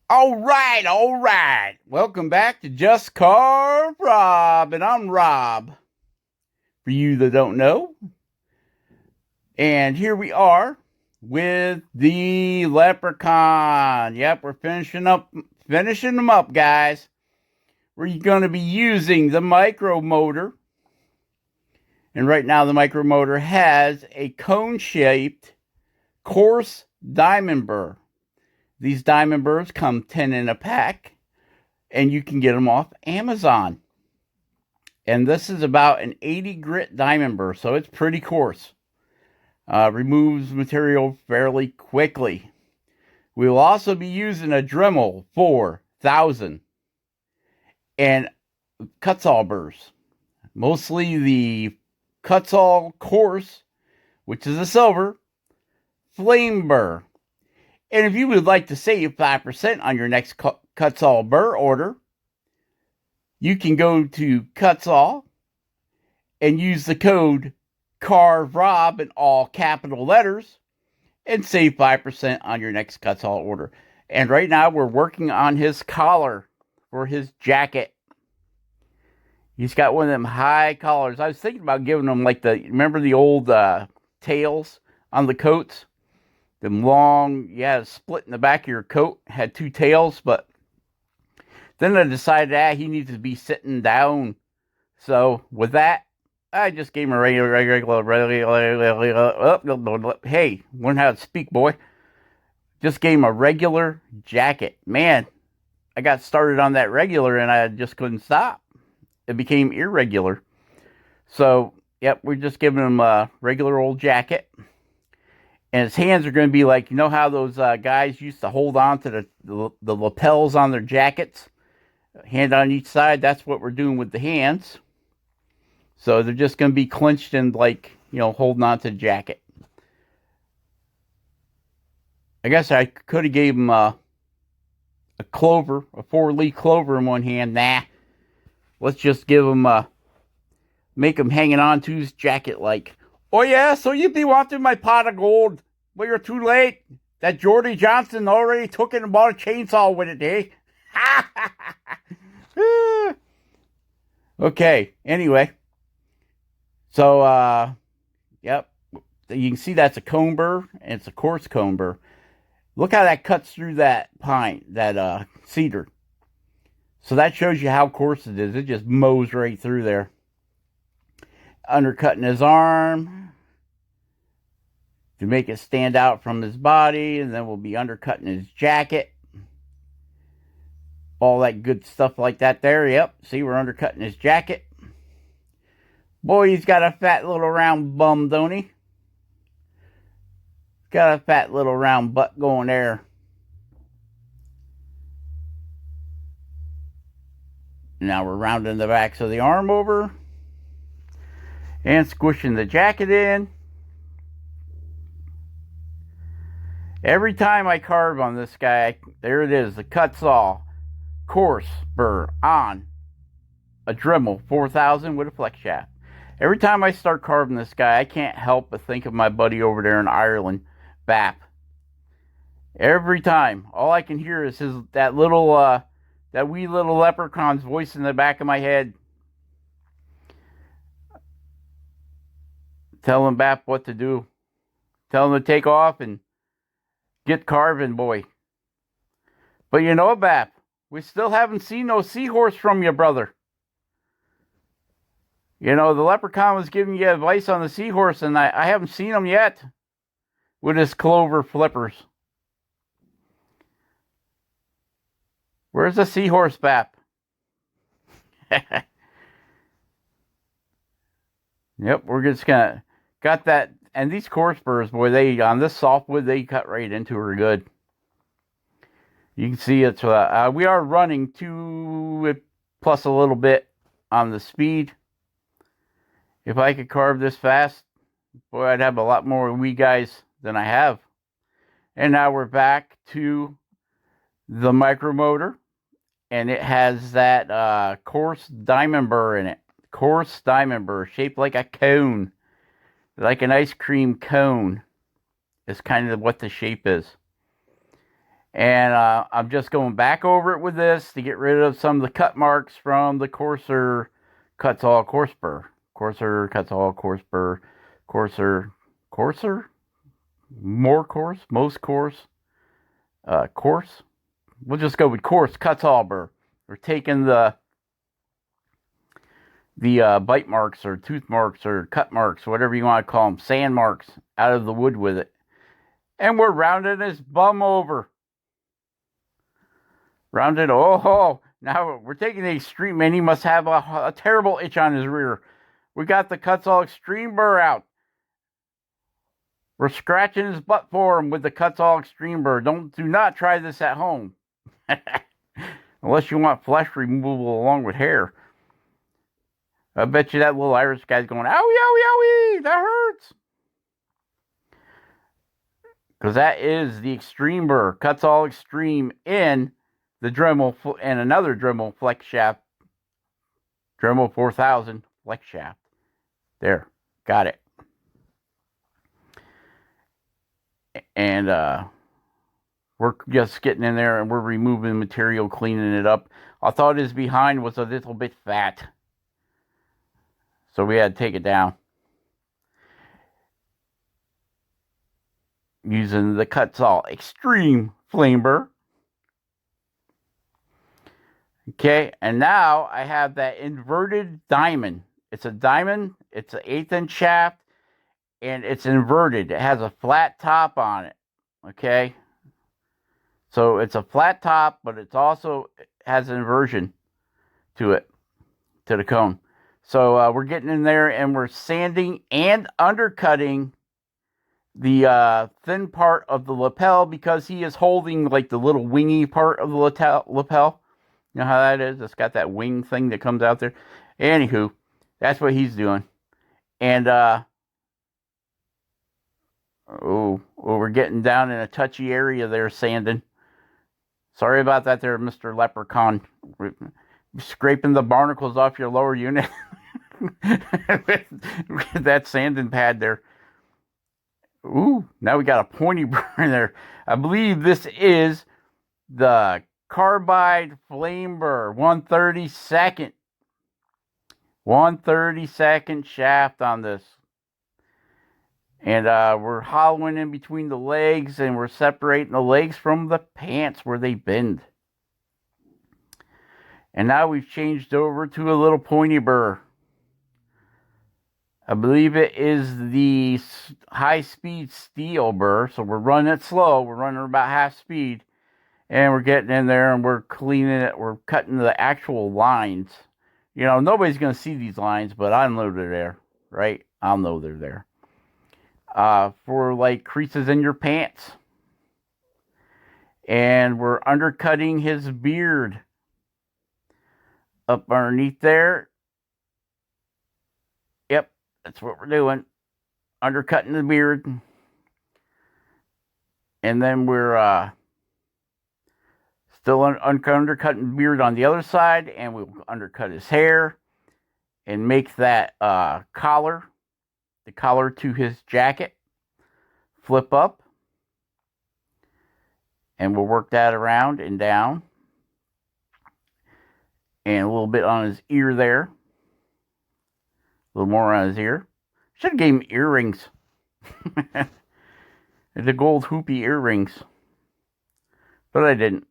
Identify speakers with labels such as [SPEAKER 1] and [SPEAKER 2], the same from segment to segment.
[SPEAKER 1] All right, all right. Welcome back to Just Carve Rob, and I'm Rob, for you that don't know. And here we are with the leprechaun. Yep, we're finishing them up, guys. We're going to be using the micro motor. And right now the micro motor has a cone-shaped coarse diamond burr. These diamond burrs come 10 in a pack, and you can get them off Amazon. And this is about an 80 grit diamond burr, so it's pretty coarse. Removes material fairly quickly. We will also be using a Dremel 4000 and cuts all burrs. Mostly the cuts all coarse, which is a silver, flame burr. And if you would like to save 5% on your next cuts all burr order, you can go to Cuts All and use the code CARVEROB in all capital letters and save 5% on your next Cuts All order. And right now we're working on his collar for his jacket. He's got one of them high collars. I was thinking about giving him like remember the old tails on the coats? Them long, you had a split in the back of your coat, had two tails, but then I decided he needs to be sitting down. So with that, I just gave him a regular, hey, learn how to speak, boy. Just gave him a regular jacket. Man, I got started on that regular and I just couldn't stop. It became irregular. So, yep, we're just giving him a regular old jacket. And his hands are going to be like, you know how those guys used to hold on to the lapels on their jackets? Hand on each side. That's what we're doing with the hands. So they're just going to be clenched and holding on to the jacket. I guess I could have gave him a clover, a 4-leaf clover in one hand. Nah. Let's just give him make him hanging on to his jacket like, oh yeah, so you be wanting my pot of gold. Well, you're too late. That Jordy Johnson already took it and bought a chainsaw with it, eh? Okay, anyway. So, yep. You can see that's a cone burr, and it's a coarse cone burr. Look how that cuts through that pine, that cedar. So that shows you how coarse it is. It just mows right through there. Undercutting his arm to make it stand out from his body, and then we'll be undercutting his jacket. All that good stuff like that there. Yep, see, we're undercutting his jacket. Boy, he's got a fat little round bum, don't he? Got a fat little round butt going there. Now we're rounding the backs of the arm over and squishing the jacket in. Every time I carve on this guy, there it is, the Cuts All coarse burr on a Dremel 4000 with a flex shaft. Every time I start carving this guy, I can't help but think of my buddy over there in Ireland, Bap. Every time, all I can hear is that wee little leprechaun's voice in the back of my head, telling Bap what to do, telling him to take off and get carving, boy. But you know, Bap, we still haven't seen no seahorse from you, brother. You know, the leprechaun was giving you advice on the seahorse, and I haven't seen him yet with his clover flippers. Where's the seahorse, Bap? Yep, we're just got that. And these coarse burrs, boy, on this softwood, they cut right into her good. You can see it's, we are running 2 plus a little bit on the speed. If I could carve this fast, boy, I'd have a lot more wee guys than I have. And now we're back to the micro motor, and it has that coarse diamond burr in it. Coarse diamond burr, shaped like a cone, like an ice cream cone is kind of what the shape is. And I'm just going back over it with this to get rid of some of the cut marks from the coarser cuts all coarse burr. Coarser cuts all coarse burr. Coarser, more coarse, most coarse, coarse. We'll just go with coarse cuts all burr. We're taking the bite marks or tooth marks or cut marks, whatever you want to call them, sand marks, out of the wood with it. And we're rounding his bum over. Rounded, oh, now we're taking the extreme, man. He must have a terrible itch on his rear. We got the cuts all extreme burr out. We're scratching his butt for him with the cuts all extreme burr. Do not try this at home. Unless you want flesh removal along with hair. I bet you that little Irish guy's going, owie, owie, owie, that hurts. Because that is the extreme burr. Cuts all extreme in the Dremel and another Dremel flex shaft. Dremel 4000 flex shaft. There. Got it. And we're just getting in there and we're removing the material, cleaning it up. I thought his behind was a little bit fat. So we had to take it down. Using the cuts all extreme flame burr. Okay, and now I have that inverted diamond. It's a diamond, it's an 1/8 inch shaft, and it's inverted. It has a flat top on it. Okay, so it's a flat top, but it also has an inversion to it, to the cone. So we're getting in there and we're sanding and undercutting the thin part of the lapel because he is holding like the little wingy part of the lapel. You know how that is? It's got that wing thing that comes out there. Anywho, that's what he's doing. And we're getting down in a touchy area there, sanding. Sorry about that there, Mr. Leprechaun. We're scraping the barnacles off your lower unit with that sanding pad there. Ooh, now we got a pointy burr in there. I believe this is the carbide flame burr, 1/32. 1/32 shaft on this. And we're hollowing in between the legs and we're separating the legs from the pants where they bend. And now we've changed over to a little pointy burr. I believe it is the high-speed steel burr. So we're running it slow. We're running about half speed. And we're getting in there and we're cleaning it. We're cutting the actual lines. You know, nobody's going to see these lines, but I know they're there, right? I'll know they're there. For like creases in your pants. And we're undercutting his beard. Up underneath there. Yep, that's what we're doing. Undercutting the beard. And then we're still undercutting the beard on the other side. And we'll undercut his hair. And make that collar. The collar to his jacket. Flip up. And we'll work that around and down. And a little bit on his ear there. A little more on his ear. Should have gave him earrings. The gold hoopy earrings. But I didn't.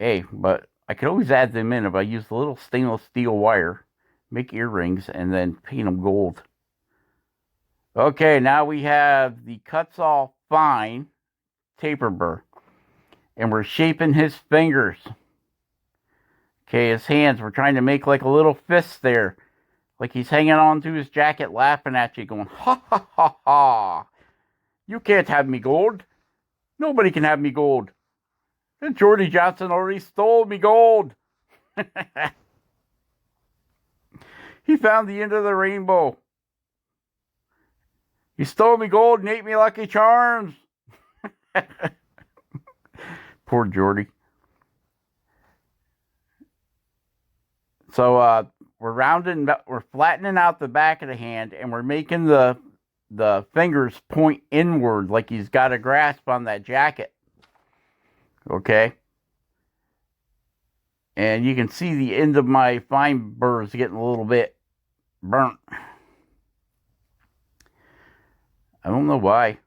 [SPEAKER 1] Hey, but I could always add them in if I use a little stainless steel wire. Make earrings and then paint them gold. Okay, now we have the cuts all fine taper burr. And we're shaping his fingers. Okay, his hands, we're trying to make like a little fist there. Like he's hanging on to his jacket, laughing at you, going, ha, ha, ha, ha. You can't have me gold. Nobody can have me gold. And Jordy Johnson already stole me gold. He found the end of the rainbow. He stole me gold and ate me Lucky Charms. Poor Jordy. So we're flattening out the back of the hand, and we're making the fingers point inward, like he's got a grasp on that jacket. Okay. And you can see the end of my fine burrs getting a little bit burnt. I don't know why.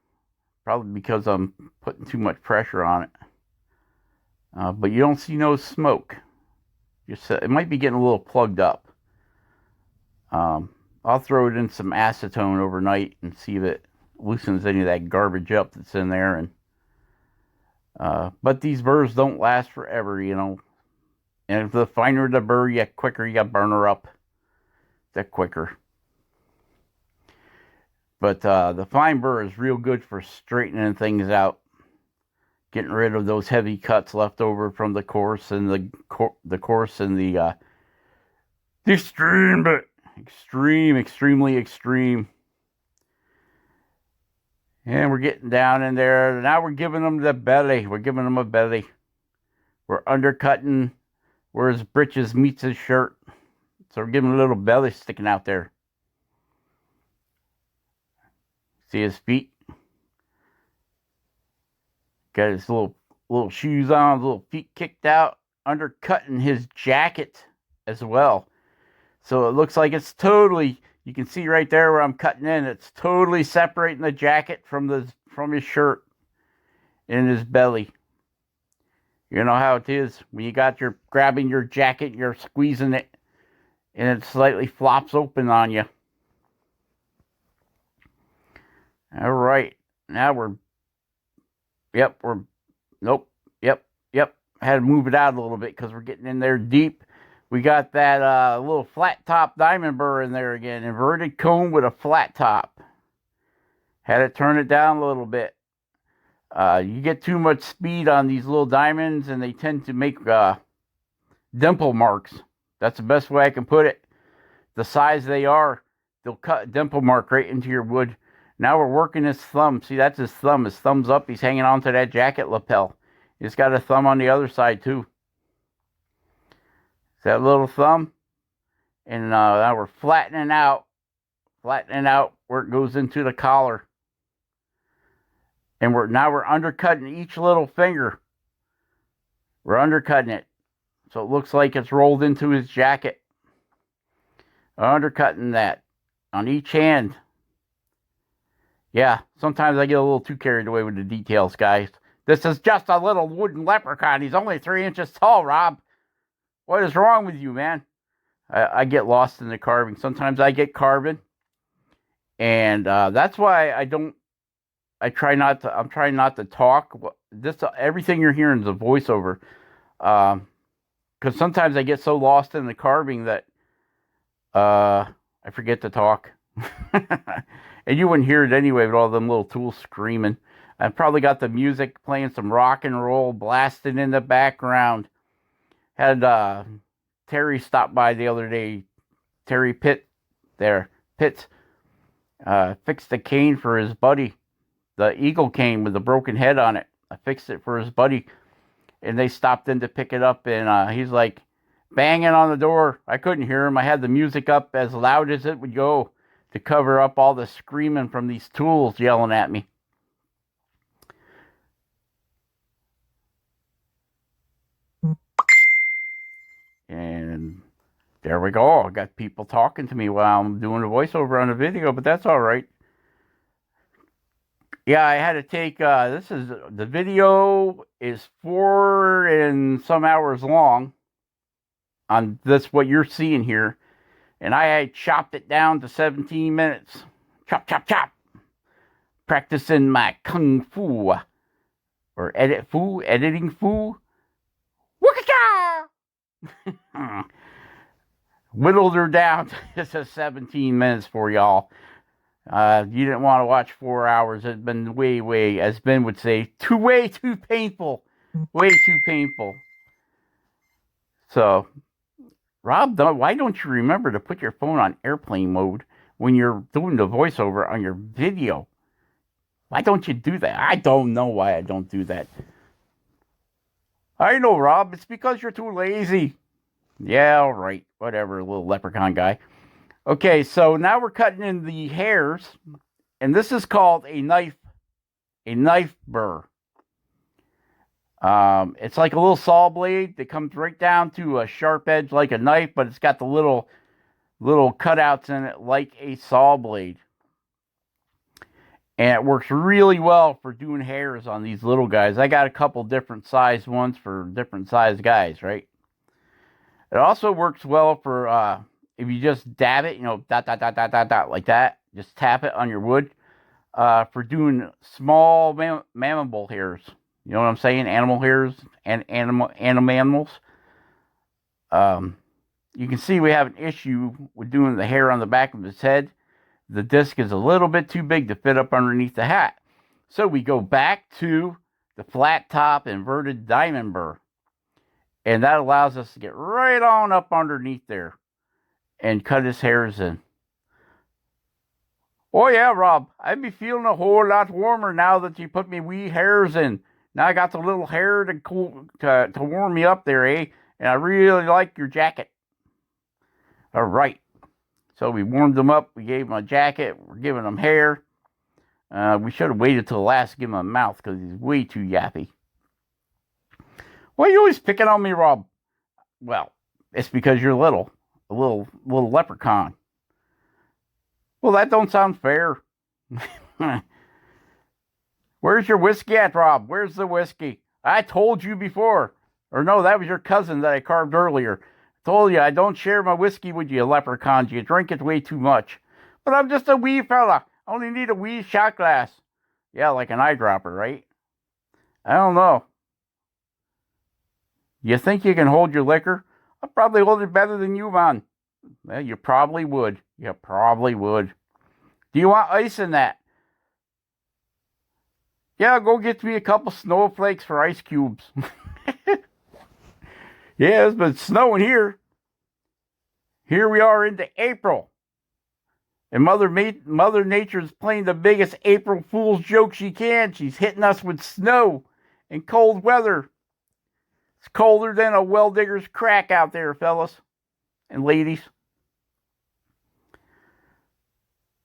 [SPEAKER 1] Probably because I'm putting too much pressure on it. But you don't see no smoke. Just it might be getting a little plugged up. I'll throw it in some acetone overnight and see if it loosens any of that garbage up that's in there. And but these burrs don't last forever, you know. And if the finer the burr, the quicker you burn her up, the quicker. But the fine burr is real good for straightening things out, getting rid of those heavy cuts left over from the coarse and the coarse and the extreme, but extremely extreme. And we're getting down in there. Now we're giving them the belly. We're giving them a belly. We're undercutting where his britches meets his shirt. So we're giving a little belly sticking out there. See his feet? Got his little shoes on, little feet kicked out, undercutting his jacket as well. So it looks like it's totally, you can see right there where I'm cutting in, it's totally separating the jacket from his shirt and his belly. You know how it is when you got your grabbing your jacket, you're squeezing it, and it slightly flops open on you. All right, now yep. I had to move it out a little bit because we're getting in there deep. We got that little flat top diamond burr in there again, inverted cone with a flat top. Had to turn it down a little bit. You get too much speed on these little diamonds, and they tend to make dimple marks. That's the best way I can put it. The size they are, they'll cut a dimple mark right into your wood. Now we're working his thumb. See, that's his thumb. His thumb's up. He's hanging onto that jacket lapel. He's got a thumb on the other side, too. That little thumb. And now we're flattening out where it goes into the collar. And now we're undercutting each little finger. We're undercutting it. So it looks like it's rolled into his jacket. Undercutting that on each hand. Yeah, sometimes I get a little too carried away with the details, guys. This is just a little wooden leprechaun. He's only 3 inches tall, Rob. What is wrong with you, man? I get lost in the carving. Sometimes I get carving. And that's why I'm trying not to talk. Everything you're hearing is a voiceover. Because sometimes I get so lost in the carving that I forget to talk. And you wouldn't hear it anyway with all them little tools screaming. I've probably got the music playing some rock and roll blasting in the background. Had Terry stop by the other day. Terry Pitts fixed the cane for his buddy. The eagle cane with the broken head on it. I fixed it for his buddy. And they stopped in to pick it up. And he's like banging on the door. I couldn't hear him. I had the music up as loud as it would go to cover up all the screaming from these tools yelling at me. And there we go. I got people talking to me while I'm doing a voiceover on a video, but that's all right. Yeah, I had to take, the video is 4 and some hours long on this, what you're seeing here. And I chopped it down to 17 minutes. Chop, chop, chop. Practicing my kung fu. Or editing fu. Wooka-cha! Whittled her down to 17 minutes for y'all. You didn't want to watch 4 hours. It's been way, as Ben would say, way too painful. Way too painful. So, Rob, why don't you remember to put your phone on airplane mode when you're doing the voiceover on your video? Why don't you do that? I don't know why I don't do that. I know, Rob. It's because you're too lazy. Yeah, all right. Whatever, little leprechaun guy. Okay, so now we're cutting in the hairs, and this is called a knife burr. It's like a little saw blade that comes right down to a sharp edge like a knife, but it's got the little cutouts in it like a saw blade. And it works really well for doing hairs on these little guys. I got a couple different size ones for different size guys, right? It also works well for if you just dab it, dot, dot, dot, dot, dot, dot, like that. Just tap it on your wood for doing small mammal hairs. You know what I'm saying? Animal hairs and animals. You can see we have an issue with doing the hair on the back of his head. The disc is a little bit too big to fit up underneath the hat. So we go back to the flat top inverted diamond burr. And that allows us to get right on up underneath there and cut his hairs in. Oh yeah, Rob, I'd be feeling a whole lot warmer now that you put me wee hairs in. Now I got the little hair to warm me up there, eh? And I really like your jacket. All right. So we warmed him up. We gave him a jacket. We're giving him hair. We should have waited till last to give him a mouth because he's way too yappy. Why are you always picking on me, Rob? Well, it's because you're little. A little leprechaun. Well, that don't sound fair. Where's your whiskey at, Rob? Where's the whiskey? I told you before. Or no, that was your cousin that I carved earlier. I told you I don't share my whiskey with you, leprechauns. You drink it way too much. But I'm just a wee fella. I only need a wee shot glass. Yeah, like an eyedropper, right? I don't know. You think you can hold your liquor? I'll probably hold it better than you, man. Well, you probably would. You probably would. Do you want ice in that? Yeah, go get me a couple snowflakes for ice cubes. Yeah, it's been snowing here. Here we are into April. And Mother Nature is playing the biggest April Fool's joke she can. She's hitting us with snow and cold weather. It's colder than a well digger's crack out there, fellas and ladies.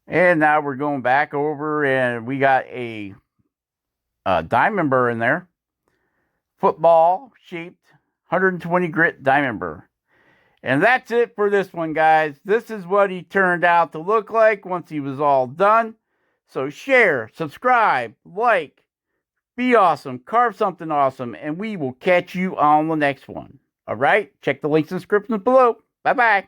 [SPEAKER 1] And now we're going back over and we got a diamond burr in there. Football shaped 120 grit diamond burr. And that's it for this one, guys. This is what he turned out to look like once he was all done. So share, subscribe, like, be awesome, carve something awesome, and we will catch you on the next one. All right? Check the links in the description below. Bye-bye.